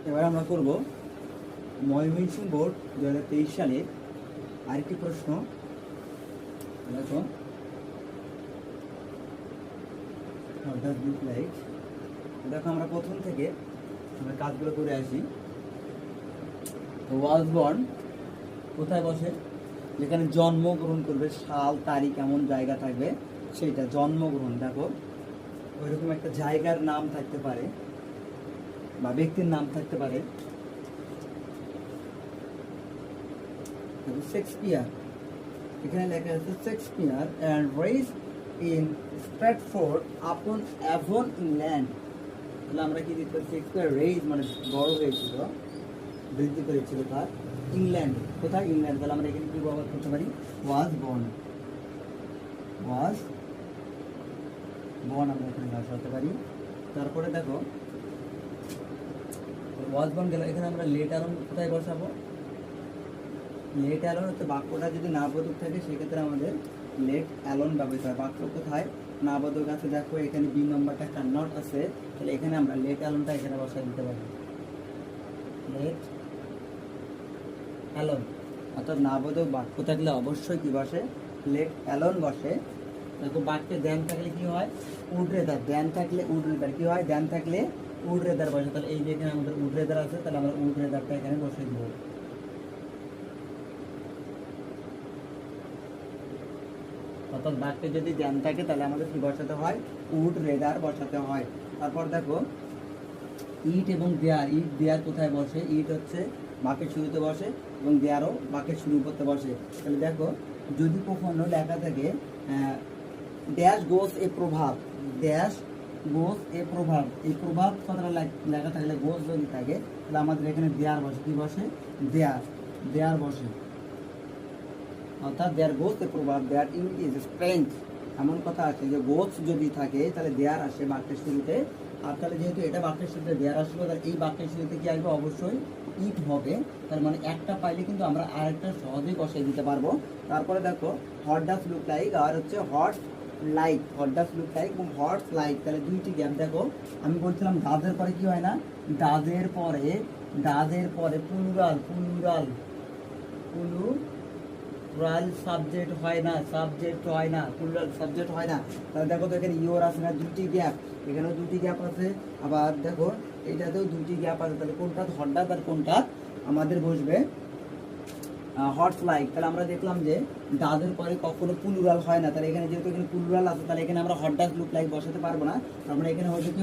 এবার আমরা করব ময়মনসিংহ বোর্ড 2023 সালে আরেকটি প্রশ্ন। দেখো দেখো আমরা প্রথম থেকে আমরা কাজগুলো করে আসি। ওয়াজ বর্ন কোথায় বসে? যেখানে জন্মগ্রহণ করবে, সাল তারিখ এমন জায়গা থাকবে সেইটা জন্মগ্রহণ। দেখো ওইরকম একটা জায়গার নাম থাকতে পারে বা ব্যক্তির নাম থাকতে পারে। শেক্সপিয়ার, এখানে লেখা আছে Shakespeare and raise in Stratford আপন অ্যাভন ইংল্যান্ড। তাহলে আমরা কি দিতে পারি? শেক্সপিয়ার রেইজ মানে বড় হয়েছিল, বৃদ্ধি করেছিল তার ইংল্যান্ড। কোথায়? ইংল্যান্ড। তাহলে আমরা এখানে কি ব্যবহার করতে পারি? Was born. ওয়াজ বর্ন আমরা এখানে বসাতে পারি। তারপরে দেখো ওয়াজ বর্ন গেল, এখানে আমরা লেট অ্যালোন কোথায় বসাবো? লেট অ্যালোন হচ্ছে বাক্যটা যদি না বোধক থাকে সেক্ষেত্রে আমাদের লেট অ্যালোন ব্যবহৃত হয়। বাক্য কোথায় না বোধক আছে? দেখো এখানে বি নম্বরটা ক্যানট আছে, তাহলে এখানে আমরা লেট অ্যালোনটা এখানে বসাই দিতে পারি। লেট অ্যালোন অর্থাৎ না বোধক বাক্য থাকলে অবশ্যই কি বসে? লেট অ্যালোন বসে। দেখো বাক্যে দেন থাকলে কি হয়? Would rather. দেন থাকলে উড রেদার কি হয়? দেন থাকলে উড রেদার বসে। তাহলে এই যে এখানে আমাদের উড রেদার আছে, তাহলে আমরা উড রেদারটা এখানে বসিয়ে দেবো। অর্থাৎ বাক্যে যদি দেন থাকে তাহলে আমাদের কি বসাতে হয়? উড রেদার বসাতে হয়। তারপর দেখো ইট এবং দেয়ার। ইট দেয়ার কোথায় বসে? ইট হচ্ছে বাক্যের শুরুতে বসে এবং দেয়ারও বাক্যের শুরু করতে বসে। তাহলে দেখো যদি কখনো লেখা থাকে ড্যাশ গোস এ প্রভাব, ড্যাশ গোস এ প্রভাব, এই প্রভাব কথাটা লেখা থাকলে গোস যদি থাকে তাহলে আমাদের এখানে দেয়ার বসে। কি বসে? দেয়ার। দেয়ার বসে। অর্থাৎ দেয়ার গোস এ প্রভাব, দেয়ার ইন ইজ স্ট্রেংথ। এমন কথা আছে যে গোস যদি থাকে তাহলে দেয়ার আসে বাক্যের শুরুতে। আর তাহলে যেহেতু এটা বাক্যের শুরুতে দেয়ার আসবে, তাহলে এই বাক্যের শুরুতে কি আসবে? অবশ্যই ইট হবে। তার মানে একটা পাইলে কিন্তু আমরা আরেকটা সহজেই বসাই দিতে পারবো। তারপরে দেখো হট ডাস লুক লাইক আর হচ্ছে হট লাইক। হট ডাস লুক লাইক এবং হট লাইক, তাহলে দুইটি গ্যাপ। দেখো আমি বলছিলাম ডাজের পরে কি হয় না? ডাজের পরে প্লুরাল সাবজেক্ট হয় না, সাবজেক্ট হয় না, প্লুরাল সাবজেক্ট হয় না। তাহলে দেখো তো এখানে ইওর আছে না? দুটি গ্যাপ, এখানেও দুটি গ্যাপ আছে। আবার দেখো এইটাতেও দুটি গ্যাপ আছে। তাহলে কোনটা হটডাস আর কোনটা আমাদের বসবে হট লাইক। তাহলে আমরা দেখলাম যে ডাজের পরে কখনো প্লুরাল হয় না। তাহলে এখানে যেহেতু এখানে প্লুরাল আছে তাহলে এখানে আমরা হট ডাস লুক লাইক বসাতে পারবো না। আমরা এখানে হচ্ছে কি